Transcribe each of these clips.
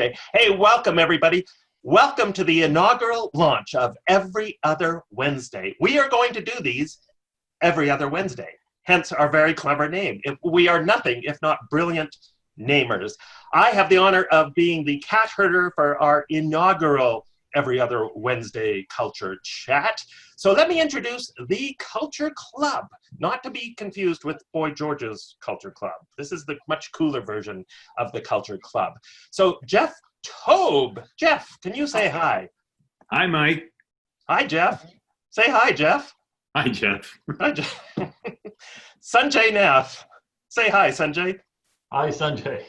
Wednesday. Hey, welcome everybody. Welcome to the inaugural launch of Every Other Wednesday. We are going to do these every other Wednesday, hence our very clever name. We are nothing if not brilliant namers. I have the honor of being the cat herder for our inaugural Every Other Wednesday Culture Chat. So let me introduce the Culture Club, not to be confused with Boy George's Culture Club. This is the much cooler version of the Culture Club. So Jeff Tobe. Jeff, can you say hi? Hi, Mike. Hi, Jeff. Say hi, Jeff. Hi, Jeff. Hi, Jeff. Sunjay Nath. Say hi, Sunjay. Hi, Sunjay.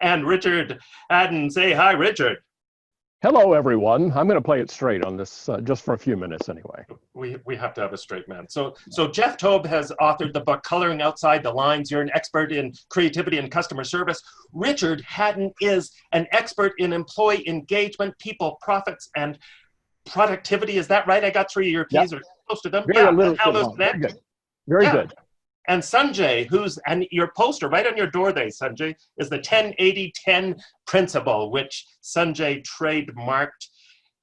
And Richard Hadden. Say hi, Richard. Hello, everyone. I'm going to play it straight on this just for a few minutes anyway. We have to have a straight man. So Jeff Tobe has authored the book Coloring Outside the Lines. You're an expert in creativity and customer service. Richard Hadden is an expert in employee engagement, people, profits, and productivity. Is that right? I got 3 of your P's, or close to them. Very good. Very good. And Sunjay, and your poster right on your door there, Sunjay, is the 10-80-10 principle, which Sunjay trademarked.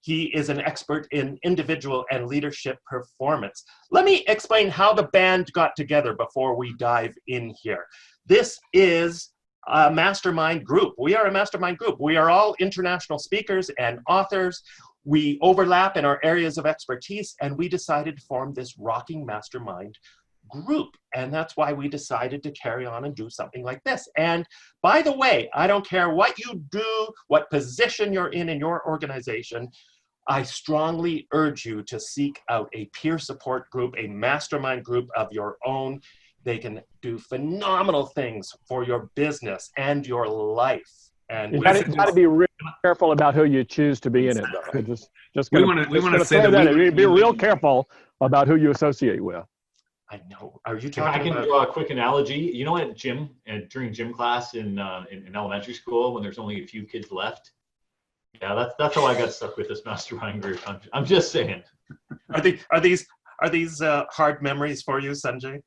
He is an expert in individual and leadership performance. Let me explain how the band got together before we dive in here. This is a mastermind group. We are a mastermind group. We are all international speakers and authors. We overlap in our areas of expertise, and we decided to form this rocking mastermind group, and that's why we decided to carry on and do something like this. And by the way, I don't care what you do, what position you're in your organization, I strongly urge you to seek out a peer support group, a mastermind group of your own. They can do phenomenal things for your business and your life. And you got to be real careful about who you choose to be in it, though. We want to say that be real careful about who you associate with. I know. Are you talking about? I can draw a quick analogy. You know, at gym, during gym class in elementary school, when there's only a few kids left. Yeah, that's how I got stuck with this mastermind group. I'm just saying. Are these hard memories for you, Sunjay?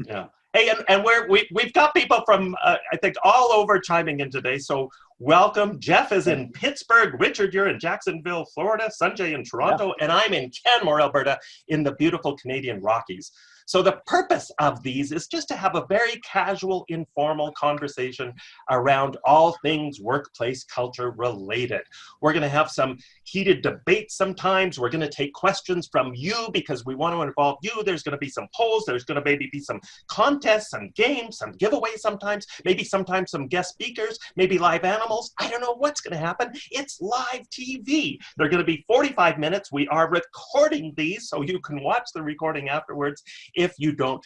Yeah. Hey, and we've got people from I think all over chiming in today. So welcome. Jeff is in Pittsburgh. Richard, you're in Jacksonville, Florida. Sunjay in Toronto, and I'm in Canmore, Alberta, in the beautiful Canadian Rockies. So the purpose of these is just to have a very casual, informal conversation around all things workplace culture related. We're going to have some heated debates sometimes. We're going to take questions from you because we want to involve you. There's going to be some polls. There's going to maybe be some contests, some games, some giveaways sometimes some guest speakers, maybe live animals. I don't know what's going to happen. It's live TV. They're going to be 45 minutes. We are recording these so you can watch the recording afterwards if you don't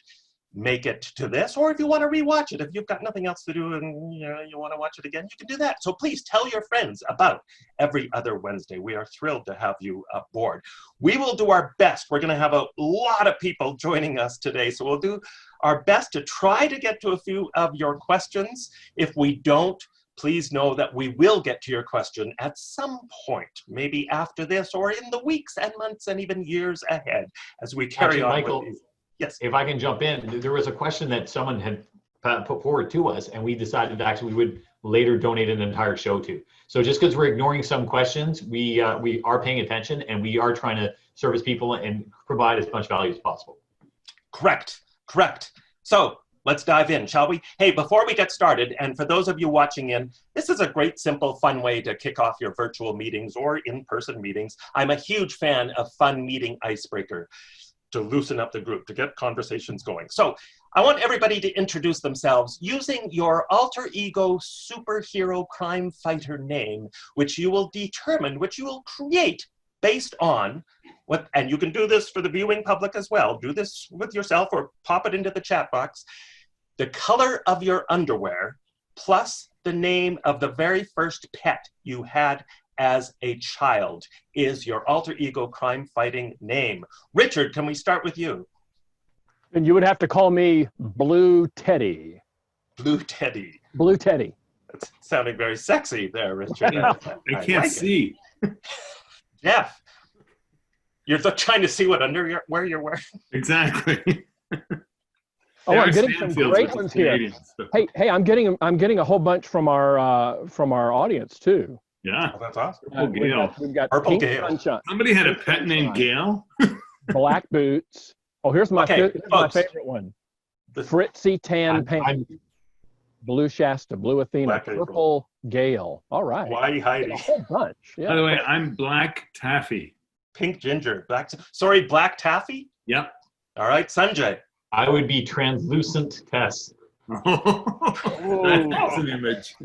make it to this, or if you want to rewatch it. If you've got nothing else to do and you want to watch it again, you can do that. So please tell your friends about Every Other Wednesday. We are thrilled to have you aboard. We will do our best. We're going to have a lot of people joining us today, so we'll do our best to try to get to a few of your questions. If we don't, please know that we will get to your question at some point, maybe after this or in the weeks and months and even years ahead as we carry on. Michael, with these. Yes. If I can jump in, there was a question that someone had put forward to us, and we decided that actually we would later donate an entire show to. So just because we're ignoring some questions, we are paying attention, and we are trying to service people and provide as much value as possible. Correct. So let's dive in, shall we? Hey, before we get started, and for those of you watching in, this is a great, simple, fun way to kick off your virtual meetings or in-person meetings. I'm a huge fan of fun meeting icebreaker to loosen up the group, to get conversations going. So I want everybody to introduce themselves using your alter ego superhero crime fighter name, which you will create based on what, and you can do this for the viewing public as well, do this with yourself or pop it into the chat box, the color of your underwear plus the name of the very first pet you had as a child is your alter ego crime fighting name. Richard, can we start with you? And you would have to call me Blue Teddy. Blue Teddy. Blue Teddy. That's sounding very sexy there, Richard. I can't like see. Jeff, you're trying to see what underwear you're wearing? Exactly. Oh, I'm getting some great ones here. Hey, I'm getting a whole bunch from our audience too. Yeah. Oh, that's awesome. We've got Purple Pink Gale. Sunshine, Somebody had a pet named Gail. Black Boots. Oh, here's my favorite one. The Fritzy Tan Pants. Blue Shasta, Blue Athena, Black Purple Gale. All right. Why Heidi? A whole bunch. Yeah. By the way, I'm Black Taffy. Pink Ginger. Black Taffy? Yep. All right, Sunjay. I would be Translucent Tess. That's an image.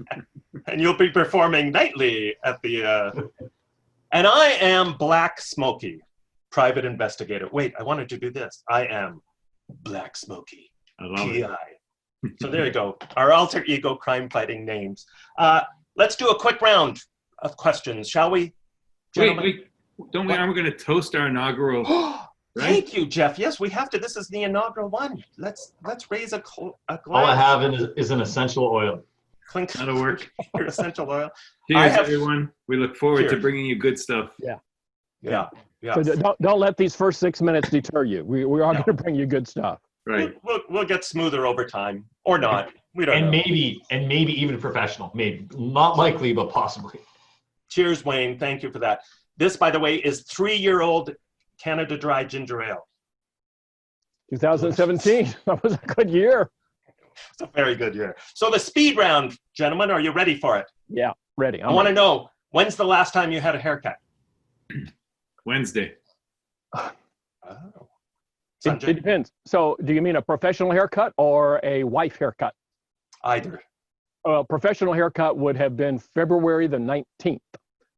And you'll be performing nightly at the... And I am Black Smokey, private investigator. Wait, I wanted to do this. I am Black Smokey, I love PI. So there you go. Our alter ego crime-fighting names. Let's do a quick round of questions, shall we, gentlemen? Wait. Aren't we going to toast our inaugural? Right? Thank you, Jeff. Yes, we have to. This is the inaugural one. Let's raise a glass. All I have is an essential oil. Clink. That'll work. Your essential oil. Cheers, everyone. We look forward to bringing you good stuff. Yeah. So don't let these first 6 minutes deter you. We are going to bring you good stuff. Right. We'll get smoother over time, or not. We don't know. Maybe even professional. Maybe not likely, but possibly. Cheers, Wayne. Thank you for that. This, by the way, is 3-year-old Canada Dry Ginger Ale. 2017. That was a good year. It's a very good year. So the speed round, gentlemen, are you ready for it? Yeah, ready. I want to know, when's the last time you had a haircut? Wednesday. Oh. It depends. So do you mean a professional haircut or a wife haircut? Either. Professional haircut would have been February the 19th.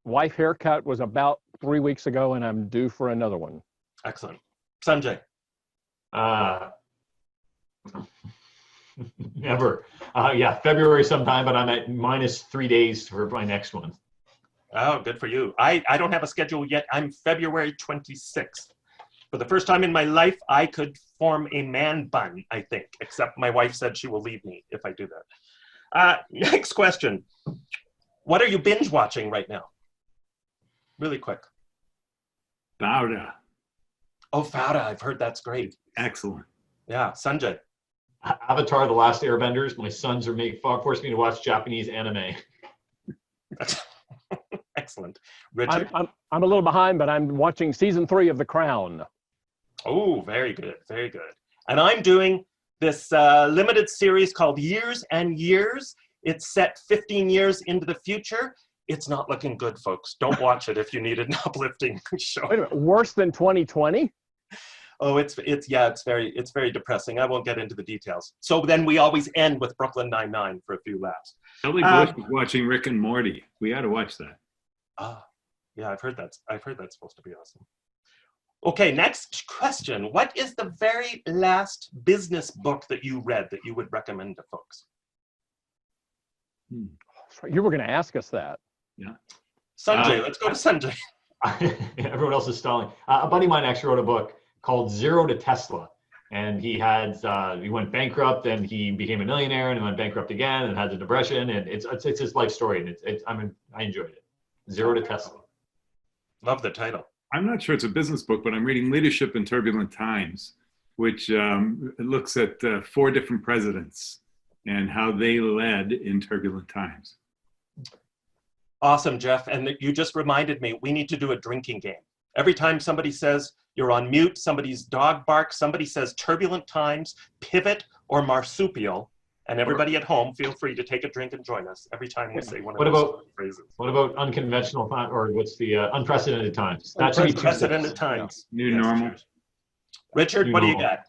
Wife haircut was about 3 weeks ago, and I'm due for another one. Excellent. Sunjay? Never. February sometime, but I'm at -3 days for my next one. Oh, good for you. I don't have a schedule yet. I'm February 26th. For the first time in my life, I could form a man bun, I think, except my wife said she will leave me if I do that. Next question. What are you binge watching right now? Really quick. Fauda. Oh, Fauda. I've heard that's great. Excellent. Yeah. Sanjay. Avatar: The Last Airbenders. My sons are forcing me to watch Japanese anime. Excellent. Richard? I'm a little behind, but I'm watching season 3 of The Crown. Oh, very good. Very good. And I'm doing this limited series called Years and Years. It's set 15 years into the future. It's not looking good, folks. Don't watch it if you need an uplifting show. Wait a minute, worse than 2020? Oh, it's very depressing. I won't get into the details. So then we always end with Brooklyn Nine-Nine for a few laughs. Kelly Bush was watching Rick and Morty. We got to watch that. Yeah, I've heard that's supposed to be awesome. Okay, next question. What is the very last business book that you read that you would recommend to folks? You were going to ask us that. Yeah. Sanjay, let's go to Sanjay. Everyone else is stalling. A buddy of mine actually wrote a book called Zero to Tesla. And he went bankrupt and he became a millionaire and went bankrupt again and had the depression. And it's his life story. And I enjoyed it. Zero to Tesla. Love the title. I'm not sure it's a business book, but I'm reading Leadership in Turbulent Times, which looks at 4 different presidents and how they led in turbulent times. Awesome, Jeff. And you just reminded me, we need to do a drinking game. Every time somebody says you're on mute, somebody's dog barks, somebody says turbulent times, pivot, or marsupial, and everybody at home, feel free to take a drink and join us every time we say one of those phrases. What about unconventional time, or what's the unprecedented times? That should be unprecedented times. New normal. Richard, what do you got?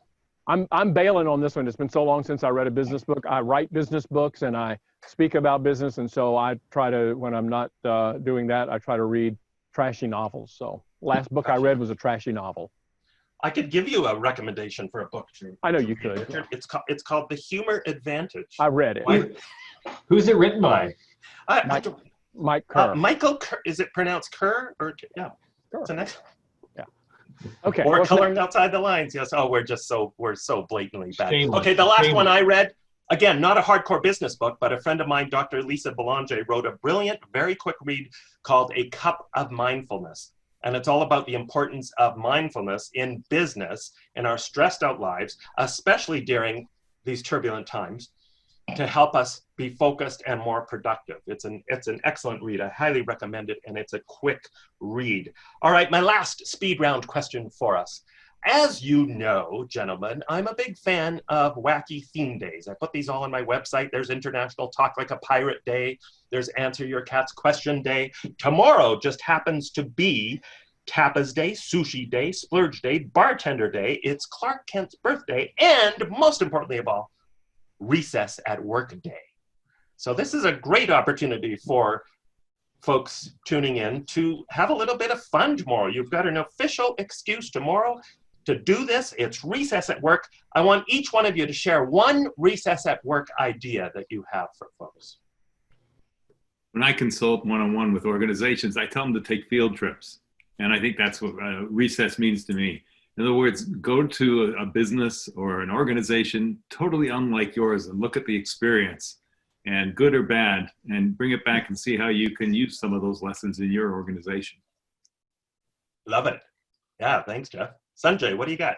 I'm bailing on this one. It's been so long since I read a business book. I write business books and I speak about business, and so I try to, when I'm not doing that, I try to read trashy novels. So last book I read was a trashy novel. I could give you a recommendation for a book. I know you could. Richard. It's called The Humor Advantage. I read it. Who's it written by? Mike Kerr. Michael Kerr. Is it pronounced Kerr? Or yeah. Kerr. It's the next. Yeah. Okay. Or Coloring Outside the Lines. Yes. Oh, we're so blatantly bad. Shameless. Okay. The last one I read, again, not a hardcore business book, but a friend of mine, Dr. Lisa Belanger, wrote a brilliant, very quick read called A Cup of Mindfulness. And it's all about the importance of mindfulness in business, in our stressed out lives, especially during these turbulent times to help us be focused and more productive. It's an excellent read. I highly recommend it, and it's a quick read. All right, my last speed round question for us. As you know, gentlemen, I'm a big fan of wacky theme days. I put these all on my website. There's International Talk Like a Pirate Day. There's Answer Your Cat's Question Day. Tomorrow just happens to be Tapas Day, Sushi Day, Splurge Day, Bartender Day. It's Clark Kent's birthday, and most importantly of all, Recess at Work Day. So this is a great opportunity for folks tuning in to have a little bit of fun tomorrow. You've got an official excuse tomorrow to do this. It's Recess at Work. I want each one of you to share one Recess at Work idea that you have for folks. When I consult one-on-one with organizations, I tell them to take field trips. And I think that's what recess means to me. In other words, go to a business or an organization totally unlike yours and look at the experience, and good or bad, and bring it back and see how you can use some of those lessons in your organization. Love it. Yeah, thanks, Jeff. Sunjay, what do you got?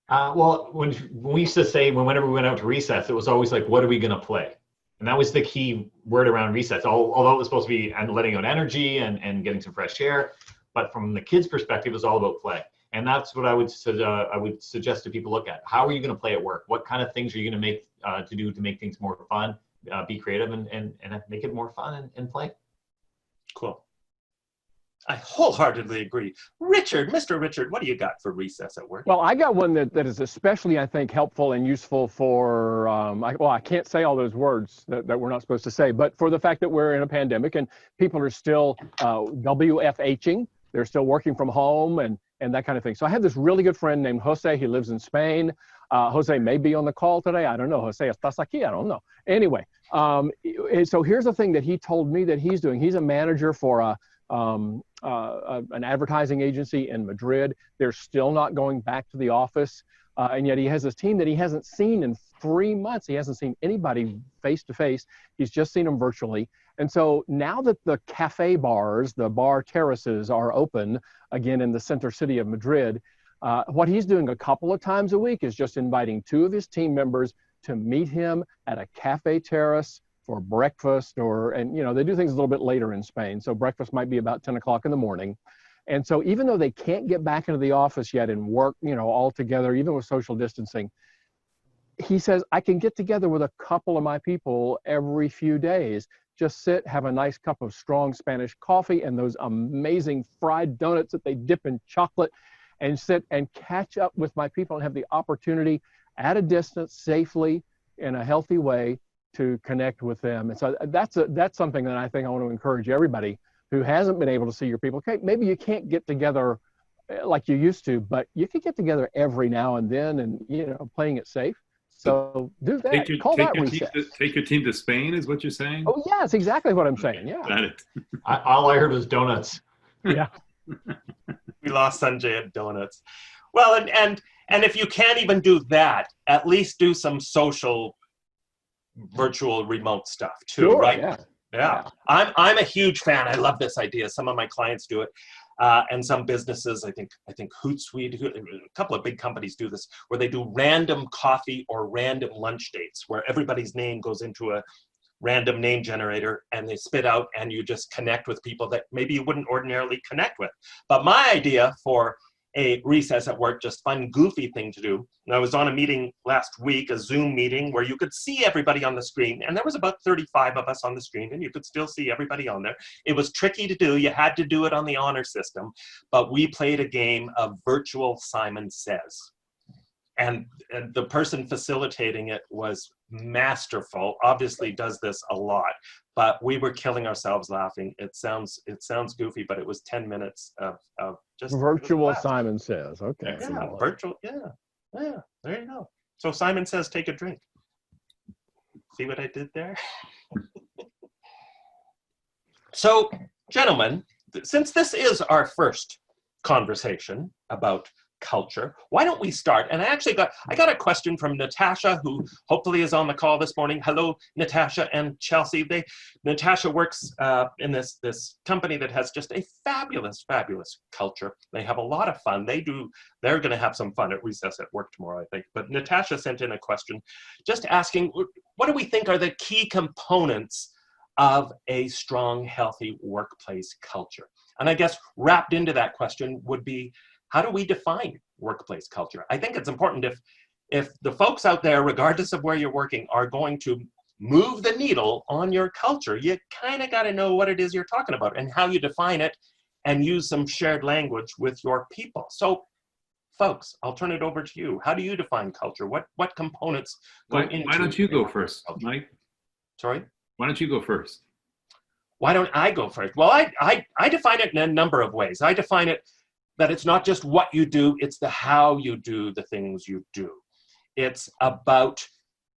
Well, when we used to say, whenever we went out to recess, it was always like, what are we going to play? And that was the key word around recess, although it was supposed to be letting out energy and getting some fresh air. But from the kids' perspective, it was all about play. And that's what I would suggest to people look at. How are you going to play at work? What kind of things are you going to make to make things more fun, be creative, and make it more fun and play? Cool. I wholeheartly agree. Richard, Mr. Richard, what do you got for recess at work? Well, I got one that is especially, I think, helpful and useful for, I can't say all those words that we're not supposed to say, but for the fact that we're in a pandemic and people are still WFHing, they're still working from home and that kind of thing. So I have this really good friend named Jose. He lives in Spain. Jose may be on the call today. I don't know. Jose, ¿estás aquí? I don't know. Anyway, so here's the thing that he told me that he's doing. He's a manager for an advertising agency in Madrid. They're still not going back to the office. And yet he has this team that he hasn't seen in 3 months. He hasn't seen anybody face to face. He's just seen them virtually. And so now that the cafe bars, the bar terraces are open again in the center city of Madrid, what he's doing a couple of times a week is just inviting 2 of his team members to meet him at a cafe terrace for breakfast, and they do things a little bit later in Spain. So breakfast might be about 10 o'clock in the morning. And so even though they can't get back into the office yet and work, all together, even with social distancing, he says, I can get together with a couple of my people every few days, just sit, have a nice cup of strong Spanish coffee and those amazing fried donuts that they dip in chocolate, and sit and catch up with my people and have the opportunity at a distance, safely, in a healthy way, to connect with them. And so that's something that I think I want to encourage everybody who hasn't been able to see your people. Okay, maybe you can't get together like you used to, but you can get together every now and then and, playing it safe. So do that. Call that recess. Take your team to Spain is what you're saying? Oh, yeah, that's exactly what I'm saying. Yeah. Got it. All I heard was donuts. Yeah. We lost Sunjay at donuts. Well, and if you can't even do that, at least do some social virtual remote stuff too, Sure, right? Yeah. I'm a huge fan. I love this idea. Some of my clients do it. And some businesses, I think Hootsuite, a couple of big companies do this, where they do random coffee or random lunch dates, where everybody's name goes into a random name generator and they spit out, and you just connect with people that maybe you wouldn't ordinarily connect with. But my idea for a recess at work, just fun, goofy thing to do. And I was on a meeting last week, a Zoom meeting, where you could see everybody on the screen. And there was about 35 of us on the screen, and you could still see everybody on there. It was tricky to do. You had to do it on the honor system. But we played a game of virtual Simon Says. And the person facilitating it was masterful, obviously does this a lot, but we were killing ourselves laughing. It sounds goofy, but it was 10 minutes of just virtual Simon Says. Okay. Yeah, virtual. Yeah. There you go. So Simon Says, take a drink. See what I did there? So, gentlemen, since this is our first conversation about culture. Why don't we start? And I got a question from Natasha, who hopefully is on the call this morning. Hello, Natasha and Chelsea. Natasha works in this company that has just a fabulous culture. They have a lot of fun. They're going to have some fun at recess at work tomorrow, I think. But Natasha sent in a question just asking, what do we think are the key components of a strong, healthy workplace culture? And I guess wrapped into that question would be, how do we define workplace culture? I think it's important if the folks out there, regardless of where you're working, are going to move the needle on your culture, you kind of got to know what it is you're talking about and how you define it and use some shared language with your people. So folks, I'll turn it over to you. How do you define culture? What components go into? Why don't you go first, Mike? Sorry? Why don't you go first? Why don't I go first? Well, I define it in a number of ways. I define it that it's not just what you do, it's the how you do the things you do. It's about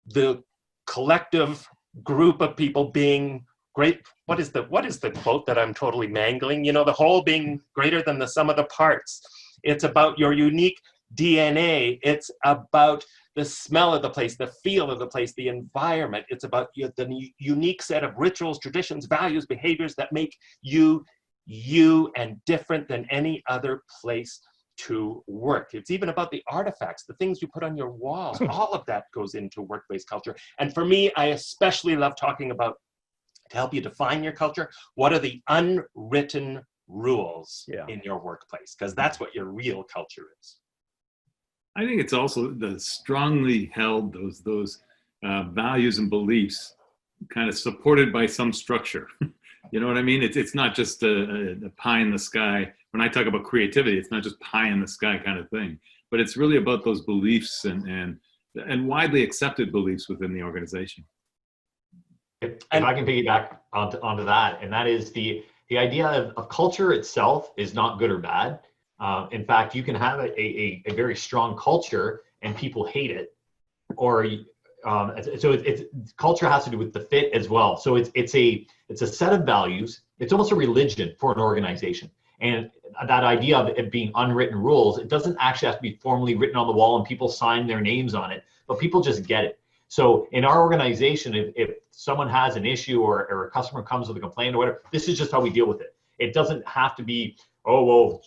the collective group of people being great. What is the quote that I'm totally mangling? You know, the whole being greater than the sum of the parts. It's about your unique DNA. It's about the smell of the place, the feel of the place, the environment. It's about the unique set of rituals, traditions, values, behaviors that make you and different than any other place to work. It's even about the artifacts, the things you put on your walls. All of that goes into workplace culture. And for me, I especially love talking about, to help you define your culture, what are the unwritten rules in your workplace? Because that's what your real culture is. I think it's also the strongly held, those values and beliefs kind of supported by some structure. You know what I mean? It's not just a pie in the sky. When I talk about creativity, it's not just pie in the sky kind of thing, but it's really about those beliefs and widely accepted beliefs within the organization. If I can piggyback onto that, and that is the idea of culture itself is not good or bad. In fact, you can have a very strong culture and people hate it, or it's culture has to do with the fit as well. So it's a set of values. It's almost a religion for an organization. And that idea of it being unwritten rules, it doesn't actually have to be formally written on the wall and people sign their names on it, but people just get it. So in our organization, if someone has an issue or a customer comes with a complaint or whatever, this is just how we deal with it. It doesn't have to be, oh, well,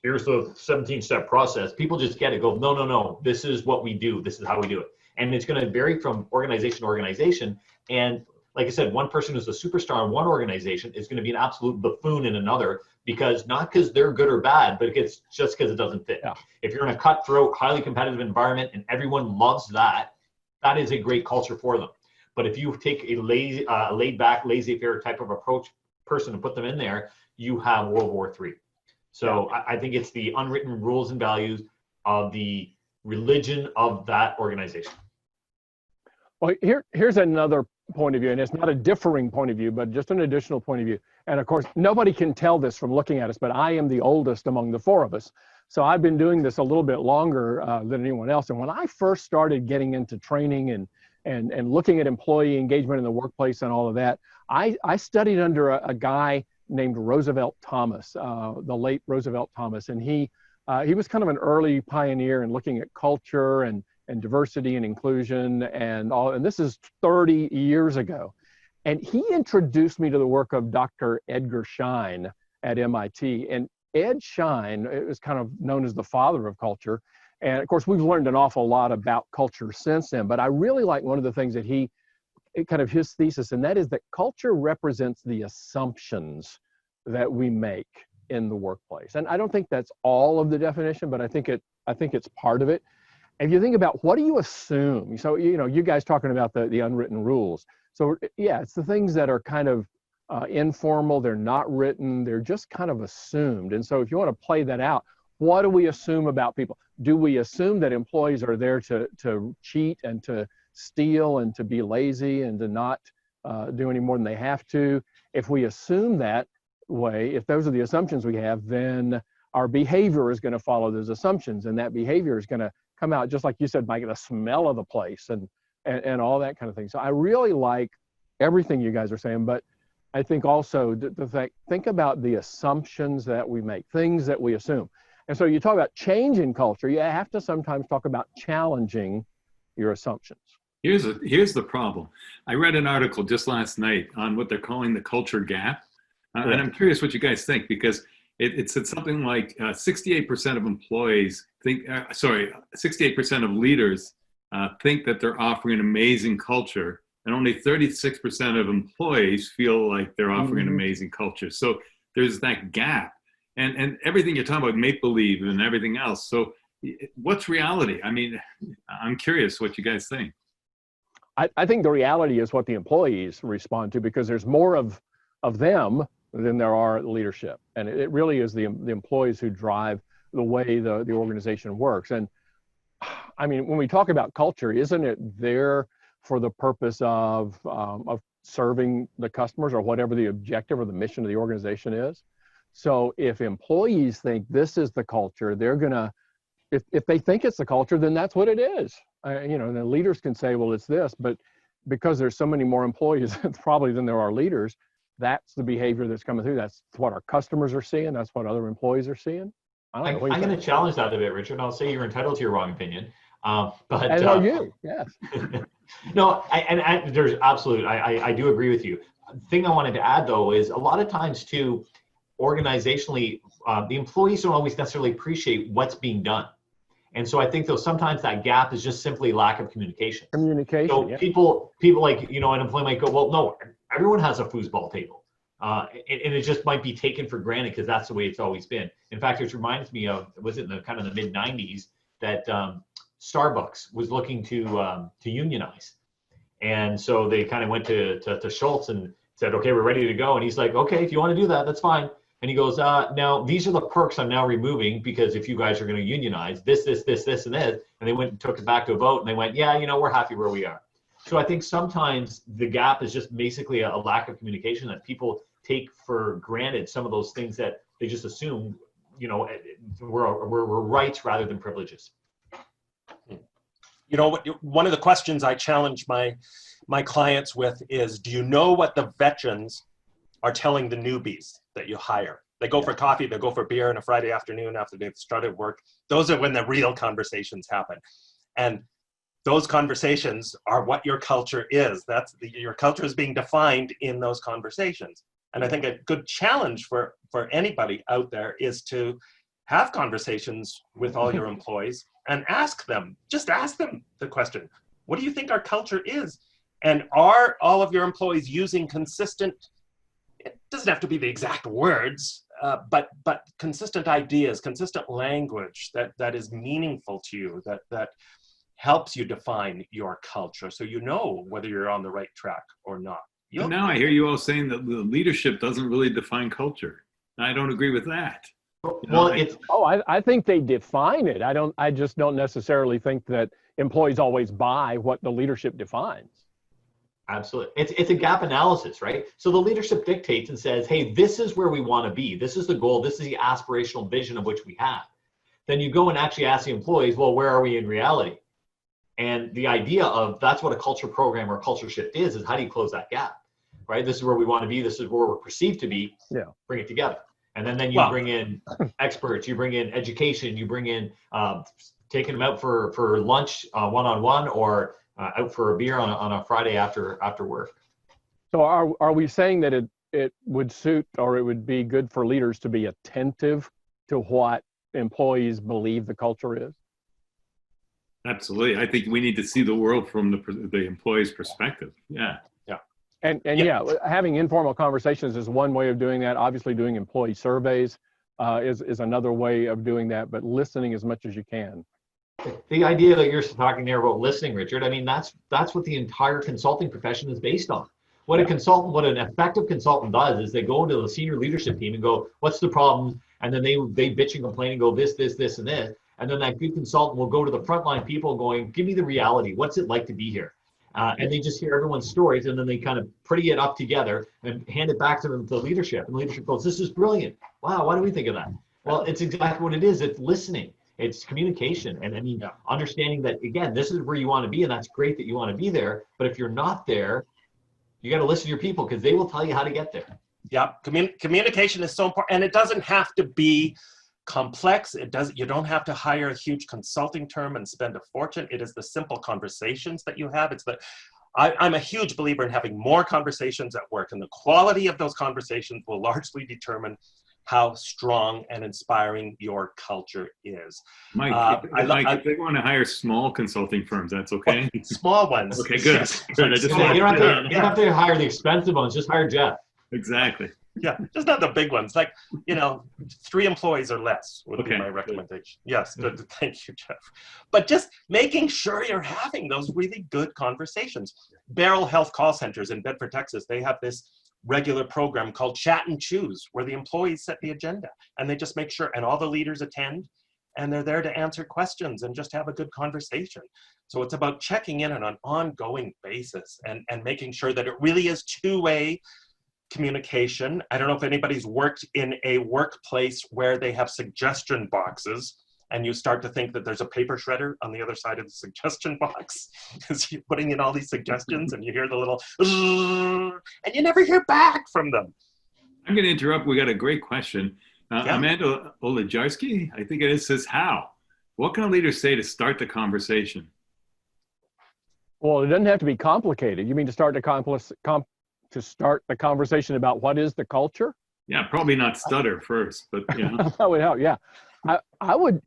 here's the 17-step process. People just get it, go, no, this is what we do. This is how we do it. And it's going to vary from organization to organization. And like I said, one person who's a superstar in one organization is going to be an absolute buffoon in another, because not because they're good or bad, but it's just because it doesn't fit. Yeah. If you're in a cutthroat, highly competitive environment and everyone loves that, that is a great culture for them. But if you take a laid back, laissez-faire type of approach person and put them in there, you have World War III. So I think it's the unwritten rules and values of the religion of that organization. Well, here's another point of view, and it's not a differing point of view, but just an additional point of view. And of course, nobody can tell this from looking at us, but I am the oldest among the four of us. So I've been doing this a little bit longer than anyone else. And when I first started getting into training and looking at employee engagement in the workplace and all of that, I studied under a guy named Roosevelt Thomas, the late Roosevelt Thomas. And he was kind of an early pioneer in looking at culture and diversity and inclusion and all. And this is 30 years ago. And he introduced me to the work of Dr. Edgar Schein at MIT. And Ed Schein is kind of known as the father of culture. And of course, we've learned an awful lot about culture since then. But I really like one of the things that his thesis, and that is that culture represents the assumptions that we make in the workplace. And I don't think that's all of the definition, but I think it's part of it. If you think about what do you assume? So, you guys talking about the unwritten rules. So yeah, it's the things that are kind of informal, they're not written, they're just kind of assumed. And so if you want to play that out, what do we assume about people? Do we assume that employees are there to cheat and to steal and to be lazy and to not do any more than they have to? If we assume that way, if those are the assumptions we have, then our behavior is going to follow those assumptions, and that behavior is going to come out, just like you said, Mike, the smell of the place and all that kind of thing. So I really like everything you guys are saying, but I think also think about the assumptions that we make, things that we assume. And so you talk about changing culture, you have to sometimes talk about challenging your assumptions. Here's the problem. I read an article just last night on what they're calling the culture gap. And I'm curious what you guys think, because it said something like 68% of employees think, 68% of leaders think that they're offering an amazing culture, and only 36% of employees feel like they're offering an amazing culture. So there's that gap. And everything you're talking about, make-believe and everything else. So what's reality? I mean, I'm curious what you guys think. I think the reality is what the employees respond to, because there's more of them than there are leadership. And it really is the employees who drive the way the organization works. And I mean, when we talk about culture, isn't it there for the purpose of serving the customers, or whatever the objective or the mission of the organization is? So if employees think this is the culture, they're gonna, if they think it's the culture, then that's what it is. You know, the leaders can say, well, it's this, but because there's so many more employees probably than there are leaders, that's the behavior that's coming through. That's what our customers are seeing. That's what other employees are seeing. I'm going to challenge that a bit, Richard. I'll say you're entitled to your wrong opinion. But as are you, yes. No, there's absolute, I do agree with you. The thing I wanted to add, though, is a lot of times too, organizationally, the employees don't always necessarily appreciate what's being done. And so I think, though, sometimes that gap is just simply lack of communication. So yeah. people like, you know, an employee might go, well, no, everyone has a foosball table. And it just might be taken for granted because that's the way it's always been. In fact, it reminds me of, was it in the kind of the mid 90s that Starbucks was looking to unionize. And so they kind of went to Schultz and said, okay, we're ready to go. And he's like, okay, if you want to do that, that's fine. And he goes, now these are the perks I'm now removing, because if you guys are going to unionize this, and this. And they went and took it back to a vote, and they went, yeah, you know, we're happy where we are. So I think sometimes the gap is just basically a lack of communication, that people take for granted some of those things that they just assume, you know, we're rights rather than privileges. You know, one of the questions I challenge my clients with is, do you know what the veterans are telling the newbies that you hire? They go for coffee, they go for beer on a Friday afternoon after they've started work. Those are when the real conversations happen. And those conversations are what your culture is. Your culture is being defined in those conversations. And I think a good challenge for anybody out there is to have conversations with all your employees and ask them the question, what do you think our culture is? And are all of your employees using consistent, it doesn't have to be the exact words, but consistent ideas, consistent language that is meaningful to you, that helps you define your culture, so you know whether you're on the right track or not. But now I hear you all saying that the leadership doesn't really define culture. I don't agree with that. Well, I think they define it. I just don't necessarily think that employees always buy what the leadership defines. Absolutely. It's a gap analysis, right? So the leadership dictates and says, hey, this is where we want to be. This is the goal. This is the aspirational vision of which we have. Then you go and actually ask the employees, well, where are we in reality? And the idea of that's what a culture program or culture shift is how do you close that gap, right? This is where we want to be. This is where we're perceived to be. Yeah. Bring it together. And then you bring in experts, you bring in education, you bring in taking them out for lunch one-on-one, or out for a beer on a Friday after work. So are we saying that it would suit, or it would be good for leaders to be attentive to what employees believe the culture is? Absolutely. I think we need to see the world from the employee's perspective. Yeah. And having informal conversations is one way of doing that. Obviously, doing employee surveys is another way of doing that, but listening as much as you can. The idea that you're talking there about listening, Richard, I mean, that's what the entire consulting profession is based on. What an effective consultant does is they go into the senior leadership team and go, what's the problem? And then they bitch and complain and go this, and this. And then that good consultant will go to the frontline people going, give me the reality. What's it like to be here? And they just hear everyone's stories, and then they kind of pretty it up together and hand it back to the leadership. And leadership goes, this is brilliant. Wow, why do we think of that? Well, it's exactly what it is. It's listening. It's communication. And I mean, understanding that, again, this is where you want to be, and that's great that you want to be there. But if you're not there, you got to listen to your people, because they will tell you how to get there. Yeah, communication is so important. And it doesn't have to be complex. You don't have to hire a huge consulting firm and spend a fortune. It is the simple conversations that you have. I'm a huge believer in having more conversations at work, and the quality of those conversations will largely determine how strong and inspiring your culture is. Mike, if they want to hire small consulting firms, that's okay? Small ones. Okay, good. Yes. Good. You don't have to hire the expensive ones, just hire Jeff. Exactly. Yeah, just not the big ones. Like, 3 employees or less would be my recommendation. Good. Yes, good. Thank you, Jeff. But just making sure you're having those really good conversations. Beryl Health Call Centers in Bedford, Texas, they have this regular program called Chat and Choose, where the employees set the agenda and they just make sure, and all the leaders attend, and they're there to answer questions and just have a good conversation. So it's about checking in on an ongoing basis and making sure that it really is two-way communication. I don't know if anybody's worked in a workplace where they have suggestion boxes and you start to think that there's a paper shredder on the other side of the suggestion box because you're putting in all these suggestions and you hear the little and you never hear back from them. I'm going to interrupt. We got a great question. Yeah. Amanda Olajarski, I think it is, says, how? What can a leader say to start the conversation? Well, it doesn't have to be complicated. You mean to start the conversation about what is the culture? Yeah, probably not stutter first, but That would help. Yeah, I would.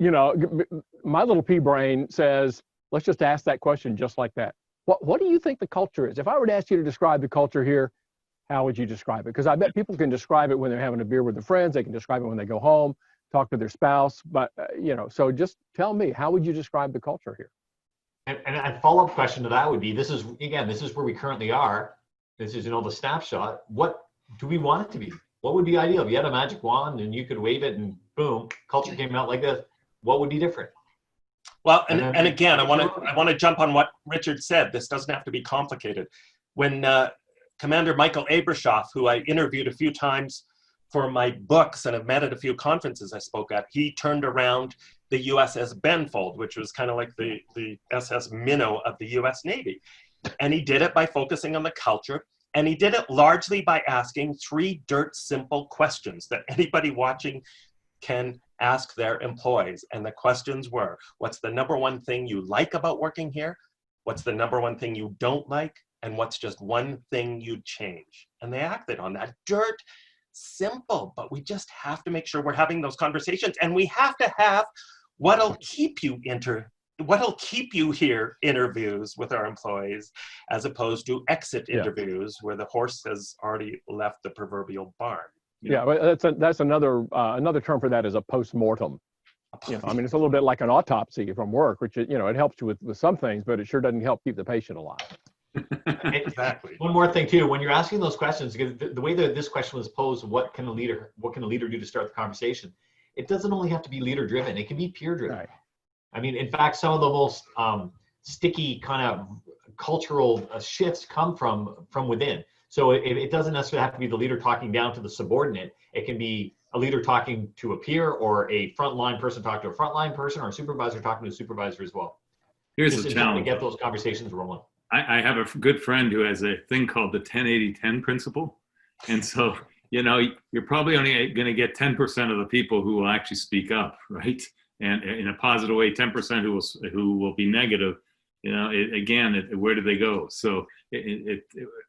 My little pea brain says, let's just ask that question just like that. What do you think the culture is? If I were to ask you to describe the culture here, how would you describe it? Because I bet people can describe it when they're having a beer with their friends. They can describe it when they go home, talk to their spouse. But so just tell me, how would you describe the culture here? And a follow-up question to that would be: this is where we currently are. This is the snapshot. What do we want it to be? What would be ideal? If you had a magic wand and you could wave it and boom, culture came out like this, what would be different? Well, and again, I want to jump on what Richard said. This doesn't have to be complicated. When Commander Michael Abrashoff, who I interviewed a few times for my books and have met at a few conferences I spoke at, he turned around the USS Benfold, which was kind of like the SS Minnow of the US Navy. And he did it by focusing on the culture. And he did it largely by asking 3 dirt simple questions that anybody watching can ask their employees. And the questions were, what's the number one thing you like about working here? What's the number one thing you don't like? And what's just one thing you'd change? And they acted on that. Dirt simple, but we just have to make sure we're having those conversations. And we have to have what'll keep you here interviews with our employees, as opposed to exit interviews where the horse has already left the proverbial barn. Yeah, that's another term for that is a post-mortem. It's a little bit like an autopsy from work, which it helps you with some things, but it sure doesn't help keep the patient alive. Exactly. One more thing too, when you're asking those questions, because the way that this question was posed, what can a leader do to start the conversation? It doesn't only have to be leader driven; it can be peer driven. Right. I mean, in fact, some of the most sticky kind of cultural shifts come from within. So it doesn't necessarily have to be the leader talking down to the subordinate. It can be a leader talking to a peer, or a frontline person talking to a frontline person, or a supervisor talking to a supervisor as well. Here's the challenge: to get those conversations rolling. I have a good friend who has a thing called the 10-80-10 principle, and so you're probably only going to get 10% of the people who will actually speak up, right? And in a positive way, 10% who will be negative. Where do they go? So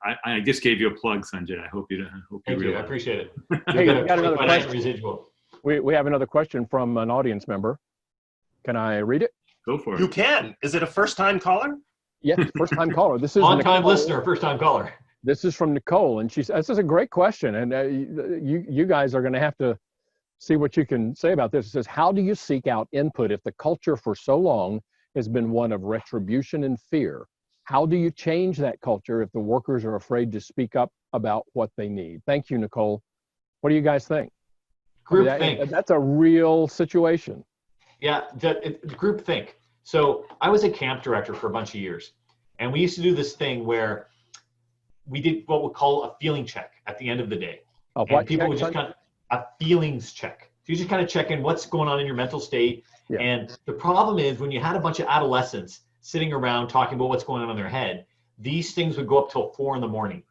I just gave you a plug, Sunjay. I hope you Thank you. I appreciate it. Hey, we got another question. We have another question from an audience member. Can I read it? Go for it. You can. Is it a first-time caller? Yes, first-time caller. This is long-time listener, first-time caller. This is from Nicole, and she says, this is a great question, and you guys are going to have to see what you can say about this. It says, how do you seek out input if the culture for so long has been one of retribution and fear? How do you change that culture if the workers are afraid to speak up about what they need? Thank you, Nicole. What do you guys think? Groupthink. That's a real situation. Yeah, groupthink. So I was a camp director for a bunch of years, and we used to do this thing where we did what we call a feeling check at the end of the day. And people would just kind of a feelings check. So you just kind of check in what's going on in your mental state. Yeah. And the problem is when you had a bunch of adolescents sitting around talking about what's going on in their head, these things would go up till 4 a.m.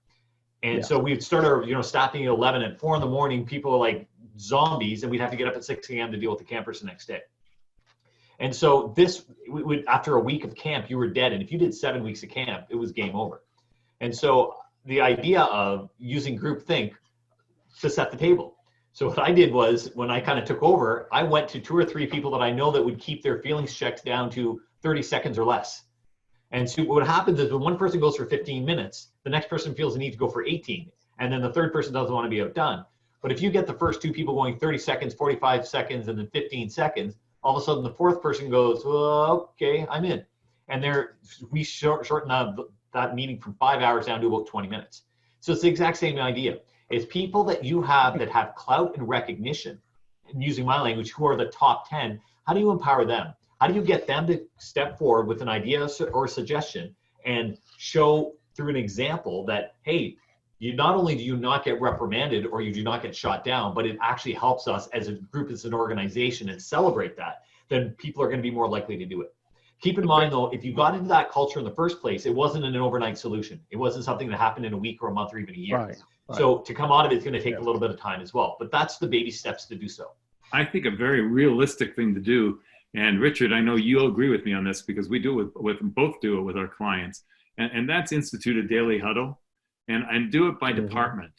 And so we'd start our, staffing at 11. At 4 a.m, people are like zombies, and we'd have to get up at 6 a.m. to deal with the campers the next day. And so this, after a week of camp, you were dead. And if you did 7 weeks of camp, it was game over. And so the idea of using groupthink to set the table. So what I did was, when I kind of took over, I went to 2 or 3 people that I know that would keep their feelings checked down to 30 seconds or less. And so what happens is when one person goes for 15 minutes, the next person feels the need to go for 18. And then the third person doesn't want to be outdone. But if you get the first 2 people going 30 seconds, 45 seconds, and then 15 seconds, all of a sudden the fourth person goes, well, okay, I'm in. And we shorten that meeting from 5 hours down to about 20 minutes. So it's the exact same idea. It's people that you have that have clout and recognition, and using my language, who are the top 10. How do you empower them? How do you get them to step forward with an idea or suggestion and show through an example that, hey, you not only do you not get reprimanded or you do not get shot down, but it actually helps us as a group, as an organization, and celebrate that, then people are going to be more likely to do it. Keep in mind, though, if you got into that culture in the first place, it wasn't an overnight solution. It wasn't something that happened in a week or a month or even a year. Right. So to come out of it, it's going to take a little bit of time as well. But that's the baby steps to do so. I think a very realistic thing to do, and Richard, I know you'll agree with me on this because we do it both do it with our clients, and that's institute a daily huddle, and do it by department.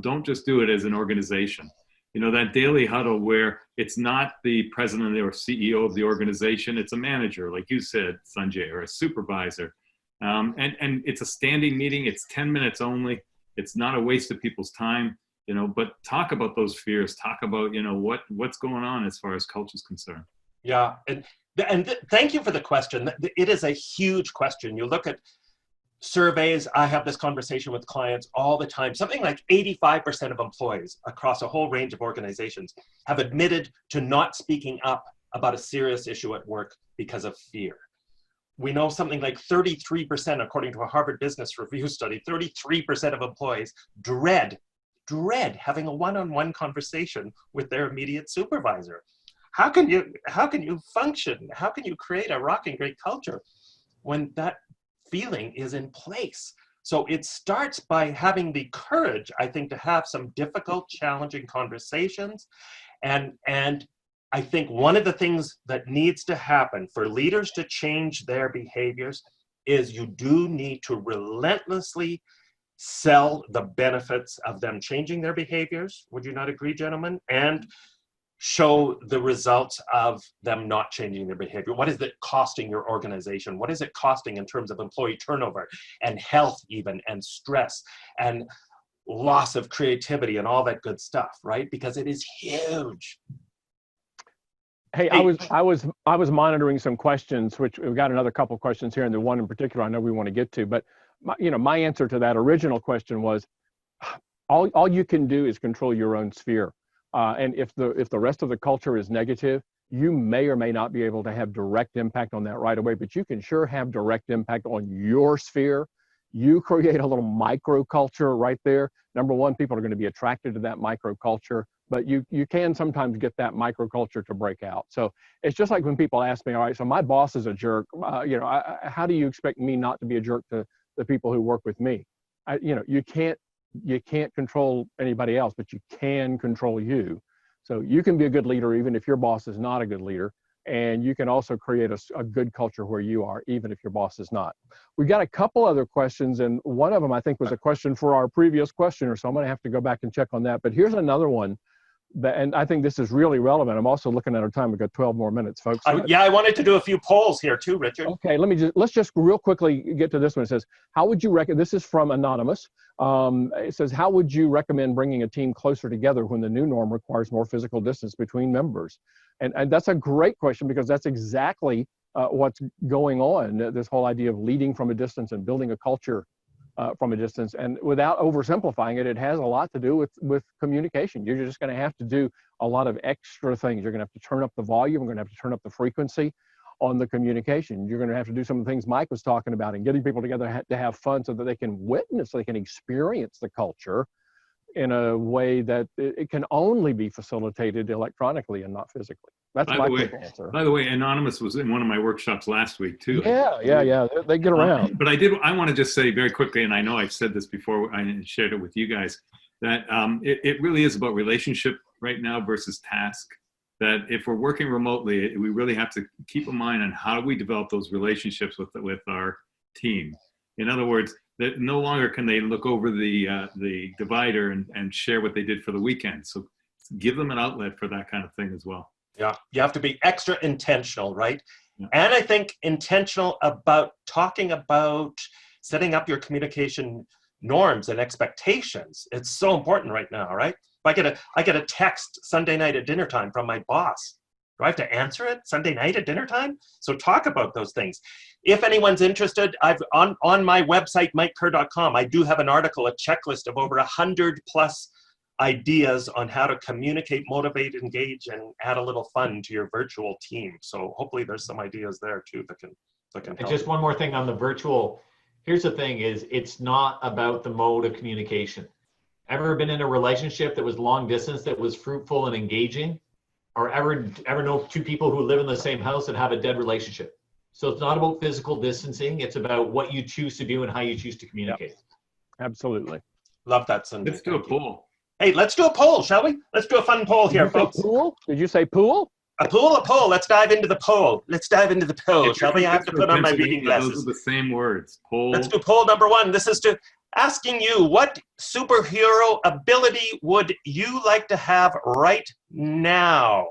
Don't just do it as an organization. You know, that daily huddle where it's not the president or CEO of the organization, it's a manager, like you said, Sunjay, or a supervisor. And it's a standing meeting, it's 10 minutes only. It's not a waste of people's time, you know, but talk about those fears, talk about, you know, what's going on as far as culture is concerned. Yeah, and thank you for the question. It is a huge question. You look at surveys, I have this conversation with clients all the time. Something like 85% of employees across a whole range of organizations have admitted to not speaking up about a serious issue at work because of fear. We know something like 33%, according to a Harvard Business Review study, 33% of employees dread having a one-on-one conversation with their immediate supervisor. How can you function? How can you create a rocking great culture when that feeling is in place? So it starts by having the courage, I think, to have some difficult, challenging conversations. And I think one of the things that needs to happen for leaders to change their behaviors is you do need to relentlessly sell the benefits of them changing their behaviors. Would you not agree, gentlemen? And show the results of them not changing their behavior. What is it costing your organization? What is it costing in terms of employee turnover and health even, and stress and loss of creativity and all that good stuff, right? Because it is huge. Hey, I was monitoring some questions, which we've got another couple of questions here, and the one in particular I know we want to get to. But my answer to that original question was, all you can do is control your own sphere. And if the rest of the culture is negative, you may or may not be able to have direct impact on that right away, but you can sure have direct impact on your sphere. You create a little microculture right there. Number one, people are going to be attracted to that microculture, but you can sometimes get that microculture to break out. So it's just like when people ask me, all right, so my boss is a jerk, how do you expect me not to be a jerk to the people who work with me? You can't control anybody else, but you can control you. So you can be a good leader even if your boss is not a good leader. And you can also create a good culture where you are, even if your boss is not. We got a couple other questions, and one of them I think was a question for our previous questioner, so I'm going to have to go back and check on that. But here's another one, and I think this is really relevant. I'm also looking at our time. We've got 12 more minutes, folks. I wanted to do a few polls here too, Richard. Okay, let's just real quickly get to this one. It says, how would you recommend, this is from Anonymous. It says, how would you recommend bringing a team closer together when the new norm requires more physical distance between members? And that's a great question, because that's exactly what's going on, this whole idea of leading from a distance and building a culture from a distance. And without oversimplifying it, it has a lot to do with communication. You're just going to have to do a lot of extra things. You're going to have to turn up the volume. You're going to have to turn up the frequency on the communication. You're going to have to do some of the things Mike was talking about, and getting people together to have fun so that they can witness, so they can experience the culture in a way that it can only be facilitated electronically and not physically. That's my quick answer. By the way, Anonymous was in one of my workshops last week too. Yeah. They get around. But I want to just say very quickly, and I know I've said this before, I shared it with you guys, that it really is about relationship right now versus task. That if we're working remotely, we really have to keep in mind on how do we develop those relationships with our team. In other words, that no longer can they look over the divider and share what they did for the weekend. So give them an outlet for that kind of thing as well. Yeah, you have to be extra intentional, right? Yeah. And I think intentional about talking about setting up your communication norms and expectations. It's so important right now, right? I get a text Sunday night at dinner time from my boss. Do I have to answer it Sunday night at dinner time? So talk about those things. If anyone's interested, I've on my website, MikeKerr.com, I do have an article, a checklist of over 100 plus ideas on how to communicate, motivate, engage, and add a little fun to your virtual team. So hopefully there's some ideas there too that can And help. just one more thing on the virtual. Here's the thing is it's not about the mode of communication. Ever been in a relationship that was long distance that was fruitful and engaging? Or ever know two people who live in the same house and have a dead relationship? So it's not about physical distancing. It's about what you choose to do and how you choose to communicate. Yep. Absolutely. Love that, Sunjay. Let's do a poll. Hey, let's do a poll, shall we? Let's do a fun poll here, folks. Pool? Did you say pool? A poll. Let's dive into the poll. If Shall we? I have to put on my reading Those glasses. are the same words. Poll. Let's do poll number 1. This is to asking you, what superhero ability would you like to have right now?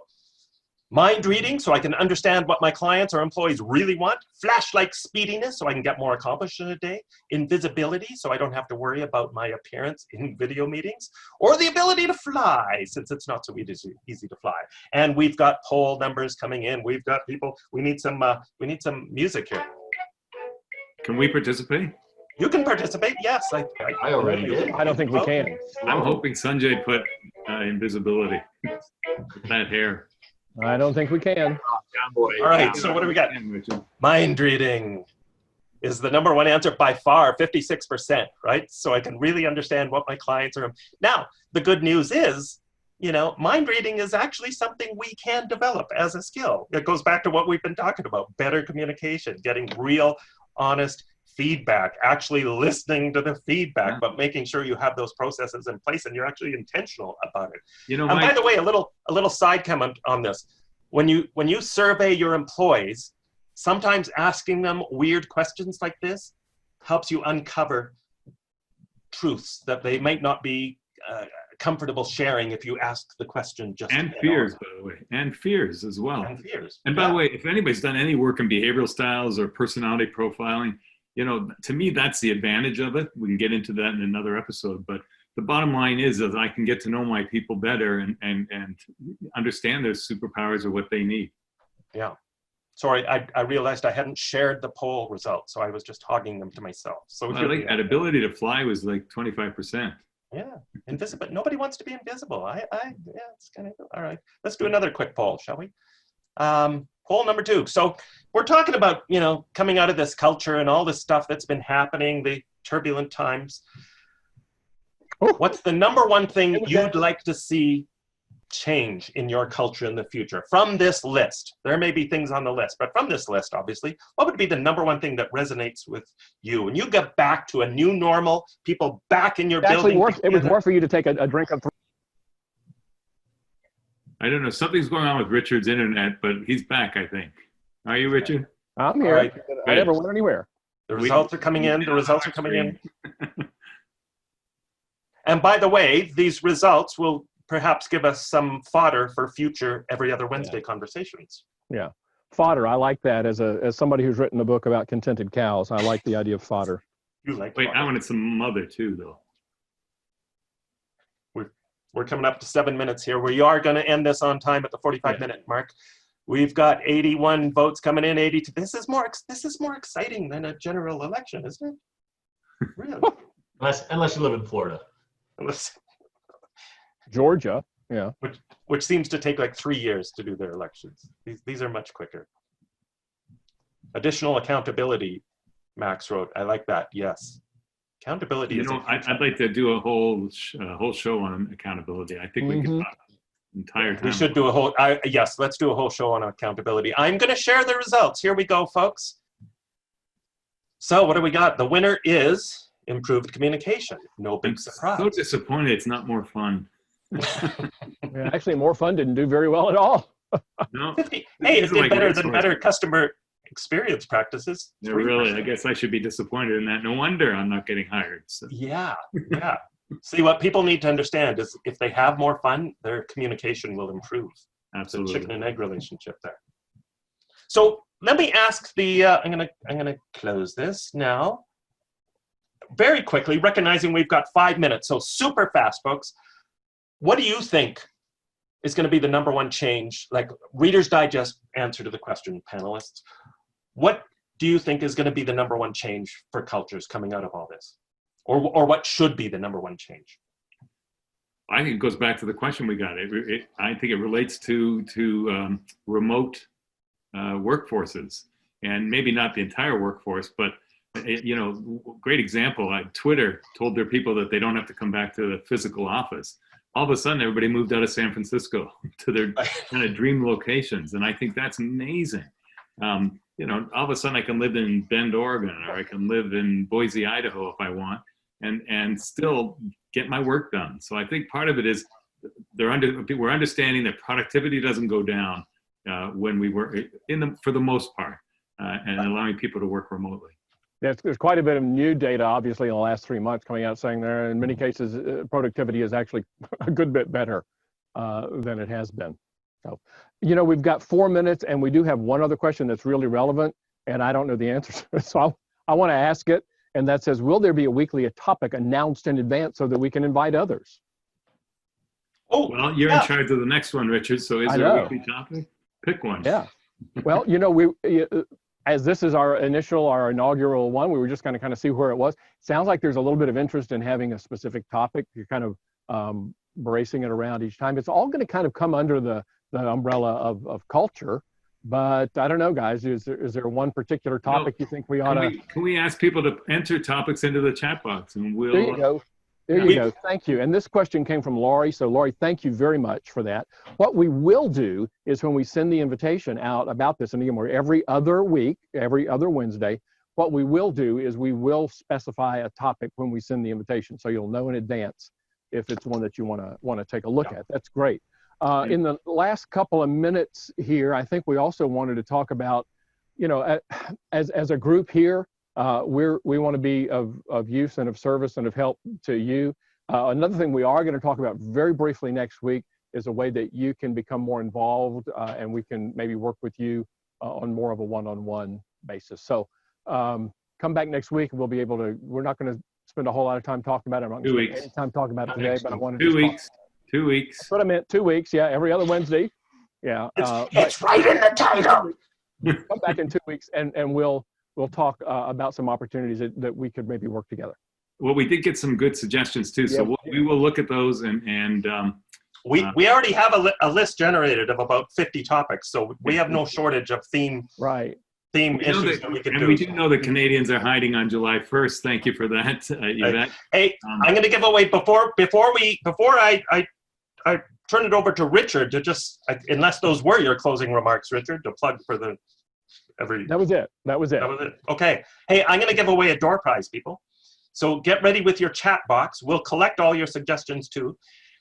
Mind reading, so I can understand what my clients or employees really want. Flash-like speediness, so I can get more accomplished in a day. Invisibility, so I don't have to worry about my appearance in video meetings. Or the ability to fly, since it's not so easy to fly. And we've got poll numbers coming in. We've got people. We need some music here. Can we participate? You can participate. Yes, I already did. I don't think we can. I'm hoping Sunjay put invisibility with that hair. I don't think we can. All right, so what do we got? Mind reading is the number 1 answer by far, 56%, right? So I can really understand what my clients are. Now, the good news is, mind reading is actually something we can develop as a skill. It goes back to what we've been talking about, better communication, getting real, honest feedback, actually listening to the feedback, but making sure you have those processes in place and you're actually intentional about it. And by the way, a little side comment on this. When you survey your employees, sometimes asking them weird questions like this helps you uncover truths that they might not be comfortable sharing if you ask the question just and fears, by the way, and fears as well. And fears. And by the way, if anybody's done any work in behavioral styles or personality profiling, to me, that's the advantage of it. We can get into that in another episode, but the bottom line is that I can get to know my people better and understand their superpowers or what they need. Yeah. Sorry, I realized I hadn't shared the poll results, so I was just hogging them to myself. So I think that ability to fly was like 25%. Yeah, invisible. Nobody wants to be invisible. Yeah, it's kind of all right. Let's do another quick poll, shall we? Poll number 2. So we're talking about, coming out of this culture and all this stuff that's been happening, the turbulent times. What's the number 1 thing you'd like to see change in your culture in the future? From this list, there may be things on the list, but from this list, obviously, what would be the number 1 thing that resonates with you? When you get back to a new normal, people back in your building. It was more for you to take a drink of. I don't know. Something's going on with Richard's internet, but he's back, I think. Are you, Richard? I'm here. Right. I never went anywhere. The results are coming in. And by the way, these results will perhaps give us some fodder for future every other Wednesday conversations. Yeah. Fodder. I like that as somebody who's written a book about contented cows. I like the idea of fodder. You like Wait, fodder. I wanted some mother too, though. We're coming up to 7 minutes here. We are going to end this on time at the 45-minute mark. We've got 81 votes coming in, 82. This is more exciting than a general election, isn't it? Really? Unless you live in Florida. Georgia, yeah. Which seems to take like 3 years to do their elections. These are much quicker. Additional accountability, Max wrote. I like that. Yes. Accountability is I'd like to do a whole show on accountability. I think we could talk the entire time. We should do a whole, yes, let's do a whole show on accountability. I'm going to share the results. Here we go, folks. So what do we got? The winner is improved communication. No big surprise. So disappointed it's not more fun. Yeah, actually, more fun didn't do very well at all. No, Hey, it did better than better customer experience practices. Yeah, really, 3%. I guess I should be disappointed in that. No wonder I'm not getting hired. So. Yeah. See, what people need to understand is if they have more fun, their communication will improve. Absolutely. It's a chicken and egg relationship there. So let me ask the. I'm gonna close this now. Very quickly, recognizing we've got 5 minutes, so super fast, folks. What do you think is going to be the number one change? Like Reader's Digest answer to the question, panelists. What do you think is going to be the number one change for cultures coming out of all this? Or what should be the number one change? I think it goes back to the question we got. I think it relates to remote workforces, and maybe not the entire workforce, but great example. Twitter told their people that they don't have to come back to the physical office. All of a sudden, everybody moved out of San Francisco to their kind of dream locations, and I think that's amazing. All of a sudden, I can live in Bend, Oregon, or I can live in Boise, Idaho, if I want, and still get my work done. So I think part of it is we're understanding that productivity doesn't go down when we work for the most part, and allowing people to work remotely. There's quite a bit of new data, obviously, in the last 3 months coming out saying there, in many cases, productivity is actually a good bit better than it has been. So, we've got 4 minutes, and we do have one other question that's really relevant, and I don't know the answer to it, so I want to ask it, and that says, will there be a weekly topic announced in advance so that we can invite others? Oh, well, you're in charge of the next one, Richard, so is there a weekly topic? Pick one. Yeah. Well, as this is our inaugural one, we were just going to kind of see where it was. Sounds like there's a little bit of interest in having a specific topic. You're kind of bracing it around each time. It's all going to kind of come under the umbrella of culture. But I don't know, guys, is there one particular topic you think we ought to? Can we ask people to enter topics into the chat box, and we'll. There you go. There you go. Thank you. And this question came from Laurie. So Laurie, thank you very much for that. What we will do is when we send the invitation out about this, and again, we're every other week, every other Wednesday, what we will do is we will specify a topic when we send the invitation. So you'll know in advance if it's one that you want to take a look at. That's great. In the last couple of minutes here, I think we also wanted to talk about, as a group here, we want to be of use and of service and of help to you. Another thing we are going to talk about very briefly next week is a way that you can become more involved and we can maybe work with you on more of a one-on-one basis. So come back next week and we'll be able to, we're not going to spend a whole lot of time talking about it. I'm not going to spend any time talking about it today, but I wanted to 2 weeks. 2 weeks. That's what I meant. 2 weeks. Yeah. Every other Wednesday. Yeah. It's right in the title. Come back in 2 weeks and we'll talk about some opportunities that we could maybe work together. Well, we did get some good suggestions too, so we will look at those and we already have a list generated of about 50 topics, so we have no shortage of theme issues that we can do. And we do know that Canadians are hiding on July 1st. Thank you for that, Yvette. Hey, I'm going to give away before I turn it over to Richard to just, unless those were your closing remarks, Richard, to plug for the. That was it. Okay. Hey, I'm going to give away a door prize, people. So get ready with your chat box. We'll collect all your suggestions too.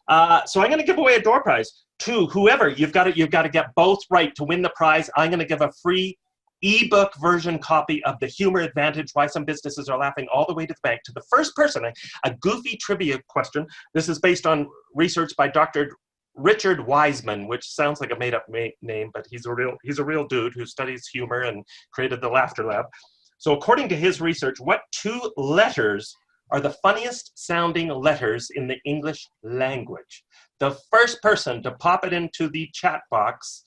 So I'm going to give away a door prize to whoever. You've got to get both right to win the prize. I'm going to give a free ebook version copy of The Humor Advantage: Why Some Businesses Are Laughing All the Way to the Bank to the first person. A goofy trivia question. This is based on research by Dr. Richard Wiseman, which sounds like a made-up name, but he's a real dude who studies humor and created the Laughter Lab. So according to his research, what 2 letters are the funniest sounding letters in the English language? The first person to pop it into the chat box,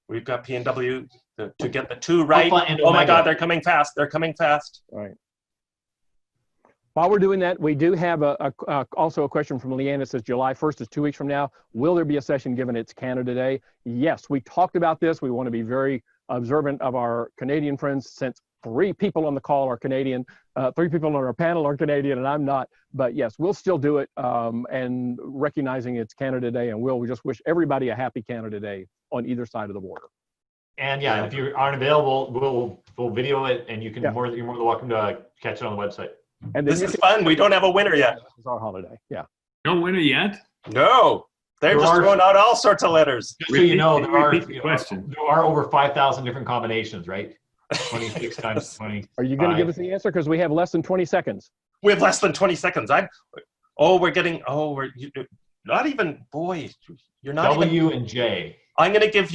we've got P&W to get the 2 right. Oh my God, they're coming fast. They're coming fast. All right. While we're doing that, we do have also a question from Leanne that says July 1st is 2 weeks from now. Will there be a session given it's Canada Day? Yes, we talked about this. We want to be very observant of our Canadian friends since 3 people on the call are Canadian, 3 people on our panel are Canadian, and I'm not. But yes, we'll still do it and recognizing it's Canada Day, and we just wish everybody a happy Canada Day on either side of the border. And yeah, if you aren't available, we'll video it, and you're more than welcome to catch it on the website. And this is fun. We don't have a winner yet. This is our holiday. Yeah. No winner yet? No. They're There just are- throwing out all sorts of letters. Just so you know, Repeat the question. there are over 5,000 different combinations, right? 26 times 20. Are you going to give us the answer? Because we have less than 20 seconds. We have less than 20 seconds. Not even, boy, you're not even. W and J. I'm going to give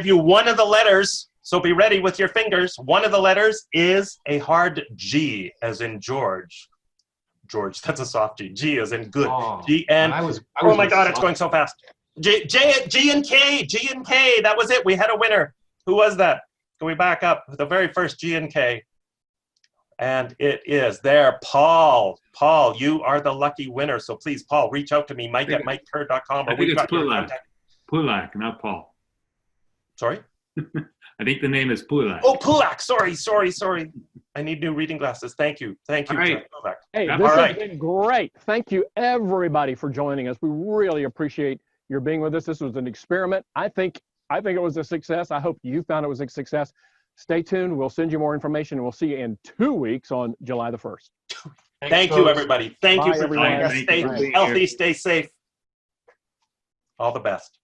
you one of the letters. So be ready with your fingers. One of the letters is a hard G, as in George. George, that's a soft G. G as in good. Oh, G and oh my God, it's going so fast. G and K. That was it. We had a winner. Who was that? Can we back up? The very first G and K. And it is there, Paul. Paul, you are the lucky winner. So please, Paul, reach out to me, mike@mikekerr.com. I think it's Pulak. Pulak, not Paul. Sorry? I think the name is Pulak. Oh, Pulak. Sorry. I need new reading glasses. Thank you. All right. Pulak. Hey, All this has right. been great. Thank you, everybody, for joining us. We really appreciate your being with us. This was an experiment. I think it was a success. I hope you found it was a success. Stay tuned. We'll send you more information, and we'll see you in 2 weeks on July the 1st. Thank you, everybody. Thank you Bye, for joining us. everyone. Stay Thank you for being healthy, here. stay safe. All the best.